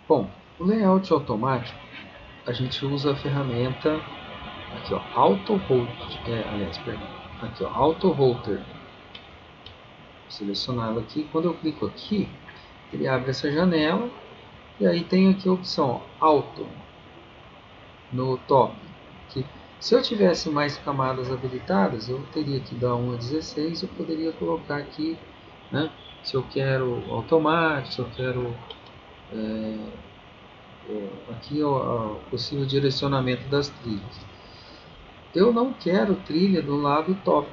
Bom, o layout automático, a gente usa a ferramenta aqui, ó, Auto Router. Vou selecioná-lo aqui. Quando eu clico aqui, ele abre essa janela e aí tem aqui a opção Auto no top. Que se eu tivesse mais camadas habilitadas, eu teria que dar 1 a 16. Eu poderia colocar aqui, né, se eu quero automático, se eu quero aqui o possível direcionamento das trilhas. Eu não quero trilha do lado top,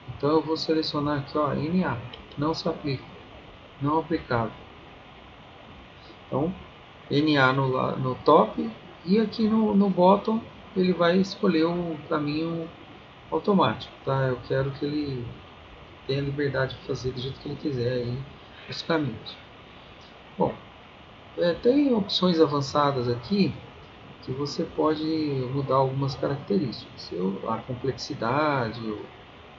então eu vou selecionar aqui, ó, NA, não se aplica, não aplicável. Então NA no top, e aqui no bottom ele vai escolher o caminho automático, tá? Eu quero que ele tenha liberdade de fazer do jeito que ele quiser aí os caminhos. Bom, tem opções avançadas aqui que você pode mudar algumas características. A complexidade,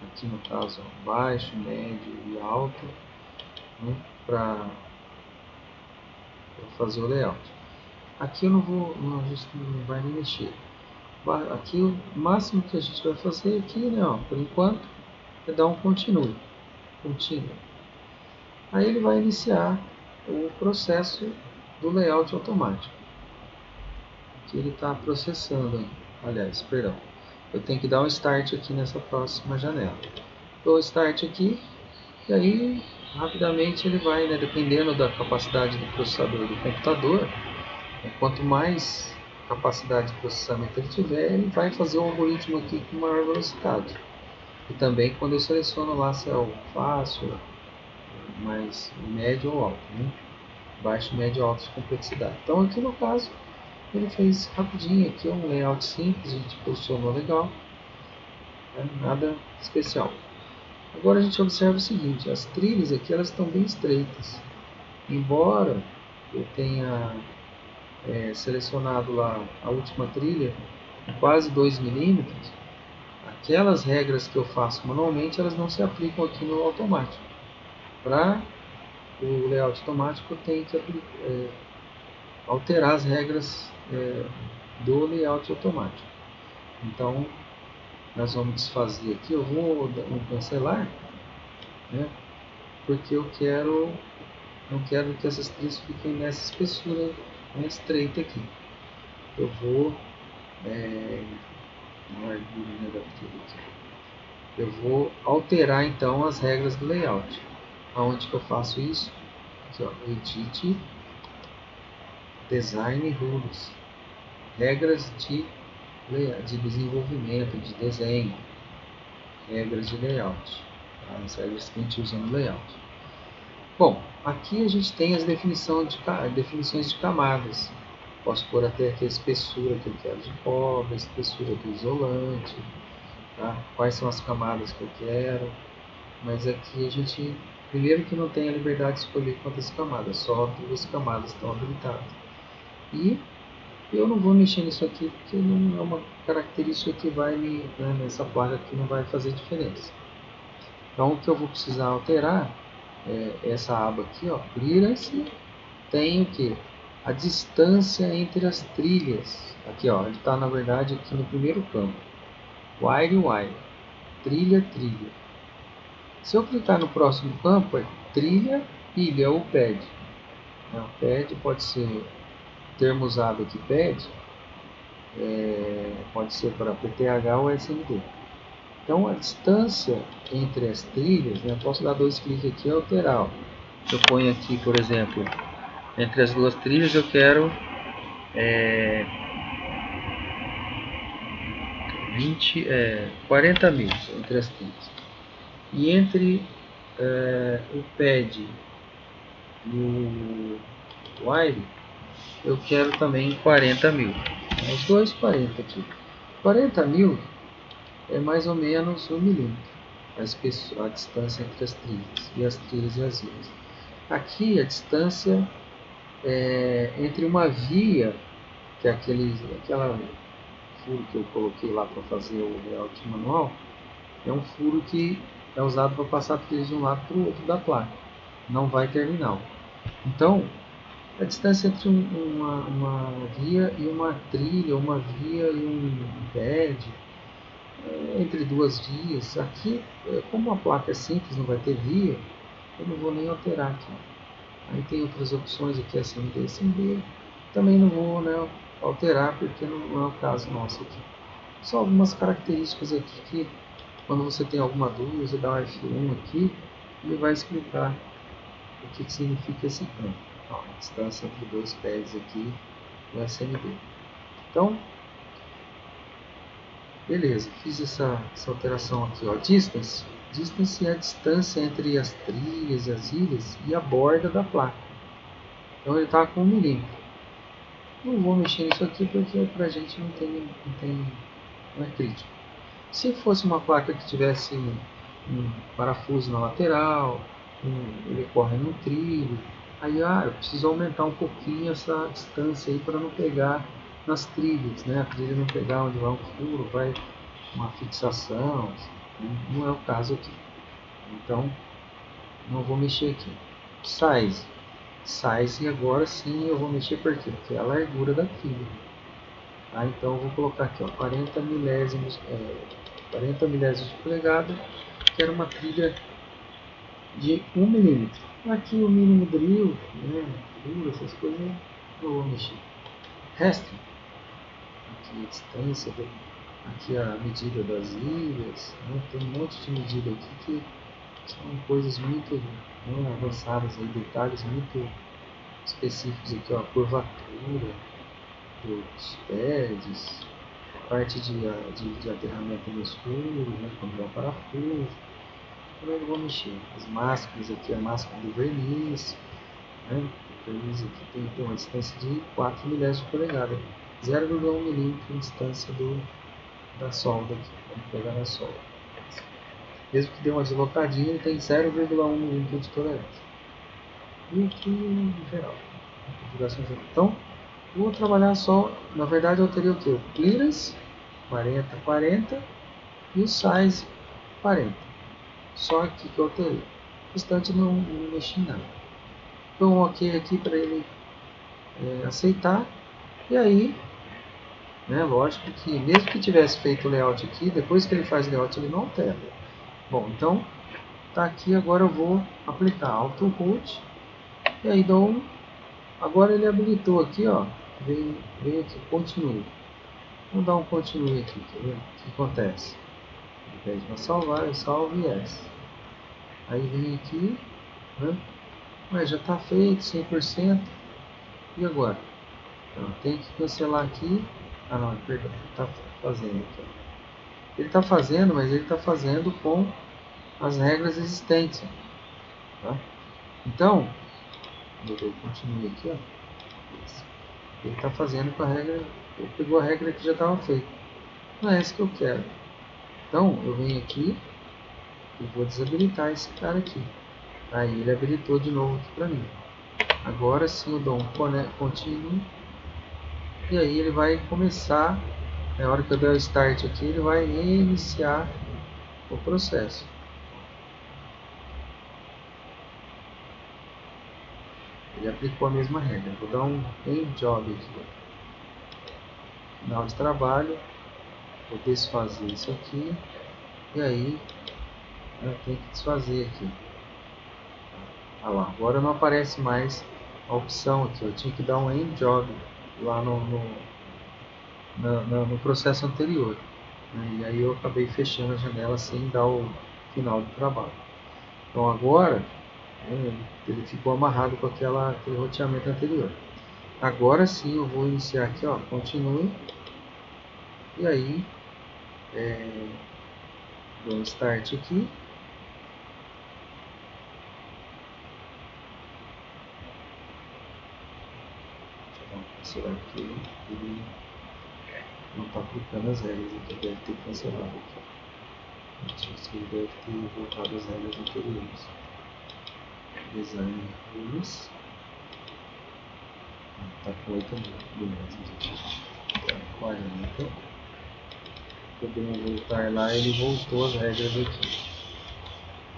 aqui no caso baixo, médio e alto, né, para fazer o layout. Aqui eu não vou, a gente não vai nem mexer. Aqui o máximo que a gente vai fazer aqui, né, ó, por enquanto, é dar um continue. Aí ele vai iniciar o processo do layout automático, que ele está processando. Aliás, perdão, eu tenho que dar um start aqui nessa próxima janela. Dou start aqui e aí rapidamente ele vai, né, dependendo da capacidade do processador do computador, quanto mais capacidade de processamento ele tiver, ele vai fazer o algoritmo aqui com maior velocidade. E também quando eu seleciono lá se é o fácil, mais médio ou alto, né? Baixo, médio, alto de complexidade. Então aqui no caso ele fez rapidinho aqui, um layout simples, a gente posicionou legal, né? Nada especial. Agora a gente observa o seguinte, as trilhas aqui elas estão bem estreitas. Embora eu tenha selecionado lá a última trilha quase 2 milímetros, aquelas regras que eu faço manualmente elas não se aplicam aqui no automático. Para o layout automático eu tenho que alterar as regras do layout automático. Então nós vamos desfazer aqui, eu vou cancelar, né, porque eu não quero que essas trilhas fiquem nessa espessura, né, estreita aqui. Eu vou alterar então as regras do layout. Aonde que eu faço isso? Aqui, ó, Edit, Design Rules, regras de desenvolvimento, de desenho, regras de layout, as regras que a gente usa no layout. Bom, aqui a gente tem as definições de camadas. Posso pôr até aqui a espessura que eu quero de cobre, a espessura do isolante, tá? Quais são as camadas que eu quero. Mas aqui a gente, primeiro que não tem a liberdade de escolher quantas camadas, só 2 camadas estão habilitadas. E eu não vou mexer nisso aqui porque não é uma característica que vai nessa placa aqui não vai fazer diferença. Então o que eu vou precisar alterar é essa aba aqui, ó, clearance, tem o que? A distância entre as trilhas. Aqui, ó, ele está na verdade aqui no primeiro campo. Wire, trilha. Se eu clicar no próximo campo, é trilha, ilha ou pad. O pad pode ser termo usado aqui, pad, pode ser para PTH ou SMD. Então a distância entre as trilhas, né, eu posso dar 2 cliques aqui e alterar. Ó. Eu ponho aqui, por exemplo, entre as 2 trilhas eu quero 40 mil entre as trilhas. E entre o pad e o wire eu quero também 40 mil. Os dois 40 aqui. 40 mil é mais ou menos 1 milímetro a distância entre as trilhas e as trilhas e as ilhas. Aqui a distância entre uma via, que é aquela furo que eu coloquei lá para fazer o layout manual, é um furo que é usado para passar trilhas de um lado para o outro da placa. Não vai terminal. Então, A distância entre uma via e uma trilha, uma via e um pad, entre duas vias. Aqui, como a placa é simples, não vai ter via, eu não vou nem alterar aqui. Aí tem outras opções aqui, SMD, SMD. Também não vou, né, alterar porque não é o caso nosso aqui. Só algumas características aqui que, quando você tem alguma dúvida, você dá um F1 aqui e ele vai explicar o que significa esse campo. Ó, a distância entre dois pads aqui no SMD. Então, beleza, fiz essa alteração aqui. Ó, distance. Distance é a distância entre as trilhas, as ilhas e a borda da placa. Então ele está com 1 milímetro. Não vou mexer nisso aqui porque pra gente não é crítico. Se fosse uma placa que tivesse um parafuso na lateral, ele corre no trilho, aí eu preciso aumentar um pouquinho essa distância aí para não pegar nas trilhas, né? A trilha não pegar onde vai um furo, vai uma fixação, não é o caso aqui. Então não vou mexer aqui. Size, e agora sim eu vou mexer por quê? Porque é a largura da trilha. Tá? Então eu vou colocar aqui, ó, 40 milésimos de polegada, que era uma trilha de 1 milímetro. Aqui o mínimo drill, né, furo, essas coisas, eu vou mexer. Resto, aqui a distância, aqui a medida das ilhas, né, tem um monte de medida aqui que são coisas muito avançadas, aí, detalhes muito específicos aqui, ó, a curvatura dos pads, parte de aterramento no escuro, né, quando é o parafuso. Também não vou mexer. As máscaras aqui, a máscara do verniz, né? O verniz aqui tem uma distância de 4 milésimos de polegada, 0,1 milímetro de distância da solda aqui. Vamos pegar na solda. Mesmo que dê uma deslocadinha, ele tem 0,1 milímetro de tolerância. E aqui em geral, configuração geral. Então, vou trabalhar só, na verdade eu teria o que? O clearance 40 e o size 40. Só aqui que eu alterei. O restante não mexi em nada. Então um ok aqui para ele aceitar. E aí, né, lógico que mesmo que tivesse feito o layout aqui, depois que ele faz o layout ele não altera. Bom, então tá aqui, agora eu vou aplicar Auto Root. E aí dou agora ele habilitou aqui, ó. Vem aqui, continue. Vamos dar um continue aqui, quer ver? O que acontece? Ele pede para salvar, eu salvo e yes. Aí vem aqui, né? Mas já está feito 100%. E agora? Então, tem que cancelar aqui. Ah não, perdão, ele está fazendo aqui. Ele está fazendo, mas ele está fazendo com as regras existentes. Tá? Então, eu continuo aqui, ó. Ele está fazendo com a regra, ele pegou a regra que já estava feita. Não é essa que eu quero. Então, eu venho aqui e vou desabilitar esse cara aqui. Aí ele habilitou de novo aqui para mim. Agora sim eu dou um continue. E aí ele vai começar, na hora que eu der o start aqui, ele vai iniciar o processo. Ele aplicou a mesma regra. Vou dar um end job aqui. Final de trabalho. Vou desfazer isso aqui. E aí eu tenho que desfazer aqui. Olha lá, agora não aparece mais a opção aqui. Eu tinha que dar um end job lá no processo anterior. E aí eu acabei fechando a janela sem dar o final do trabalho. Então agora ele ficou amarrado com aquele roteamento anterior. Agora sim eu vou iniciar aqui, ó, continue. E aí dou um start aqui. Deixa eu cancelar aqui. Ele não está aplicando as regras, então deve ter cancelado aqui. Ele deve ter voltado as regras anteriores. Design rules. Tá com 8 beleza. 40. Podemos voltar lá, ele voltou as regras aqui.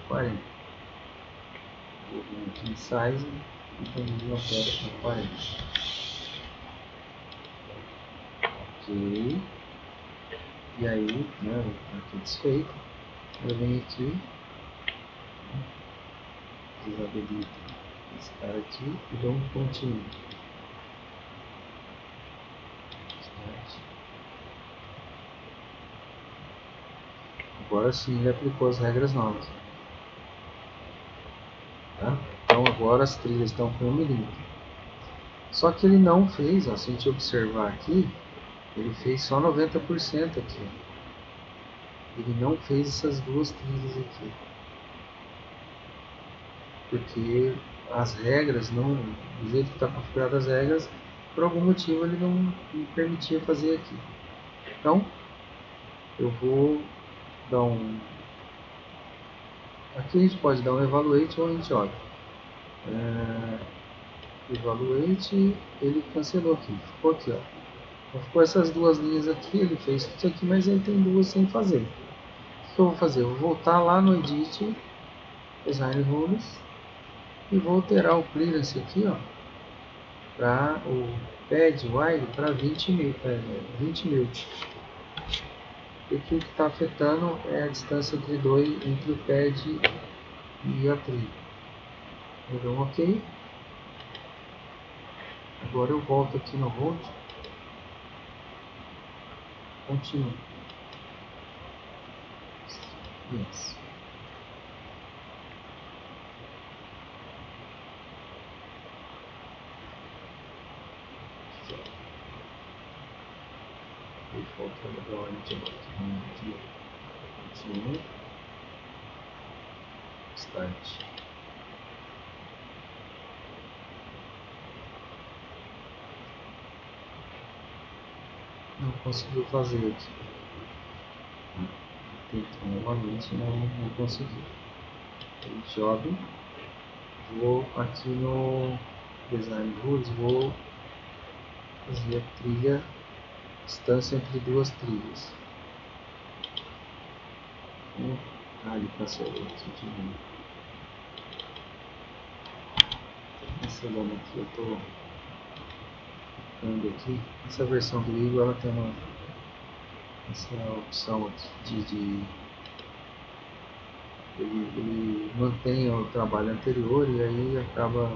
40. Vou vir aqui em size. então ele altera a parede. Ok. E aí, né, tá tudo desfeito. Eu venho aqui, desabilito esse cara aqui e dou um pontinho. Agora sim ele aplicou as regras novas. Tá? Então agora as trilhas estão com 1 milímetro. Só que ele não fez, ó, se a gente observar aqui, ele fez só 90% aqui. Ele não fez essas duas trilhas aqui. Porque as regras, não, do jeito que está configurado as regras, por algum motivo ele não me permitia fazer aqui. Então, eu vou dar um... Aqui a gente pode dar um evaluate ou a gente olha. Evaluate, ele cancelou aqui, ficou aqui, ó. Então, ficou essas duas linhas aqui, ele fez tudo isso aqui, mas ele tem duas sem fazer. O que eu vou fazer? Eu vou voltar lá no Edit, Design Rules, e vou alterar o clearance aqui, ó, para o pad wide para 20 mil. E aqui o que está afetando é a distância entre o pad e a trilha. Eu dou um OK. Agora eu volto aqui no Road. Continuo. Yes. Voltando agora aqui. Continue. Start. Não conseguiu fazer aqui. Tentou novamente, não conseguiu. Job. Vou aqui no Design Rules, vou fazer a trilha, distância entre duas trilhas. Ele cancelou aqui de novo. Cancelando aqui, eu estou clicando aqui. Essa versão do Eagle, ela tem essa opção aqui ele mantém o trabalho anterior e aí acaba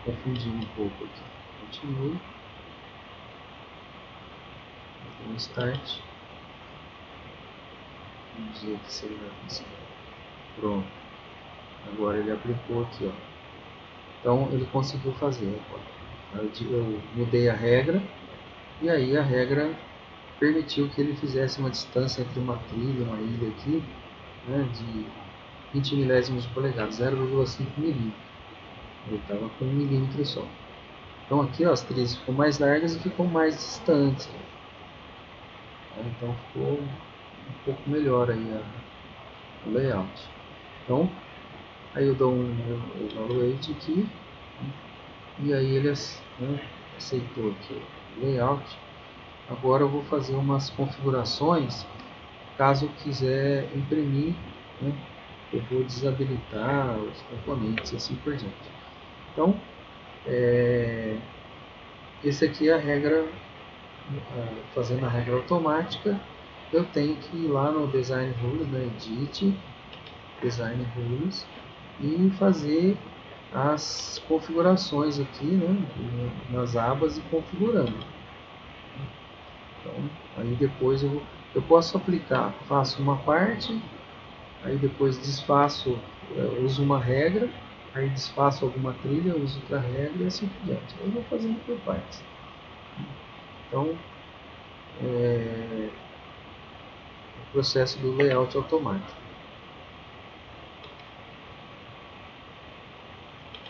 confundindo um pouco aqui. Continue. Um start. Vamos dizer que seria assim. Pronto. Agora ele aplicou aqui, ó. Então ele conseguiu fazer agora. Eu mudei a regra e aí a regra permitiu que ele fizesse uma distância entre uma trilha e uma ilha aqui, né, de 20 milésimos de polegada, 0,5 milímetros. Ele estava com 1 milímetro só. Então aqui, ó, as trilhas ficam mais largas e ficam mais distantes. Então ficou um pouco melhor aí o layout. Então aí eu dou um evaluate aqui, e aí ele aceitou aqui o layout. Agora eu vou fazer umas configurações caso eu quiser imprimir, né, eu vou desabilitar os componentes e assim por diante. Então esse aqui é a regra, fazendo a regra automática. Eu tenho que ir lá no Design Rules, né, Edit, Design Rules, e fazer as configurações aqui, né, nas abas e configurando. Então, aí depois eu posso aplicar, faço uma parte, aí depois desfaço, uso uma regra, aí desfaço alguma trilha, uso outra regra e assim por diante. Eu vou fazendo por partes. Então, o processo do layout automático.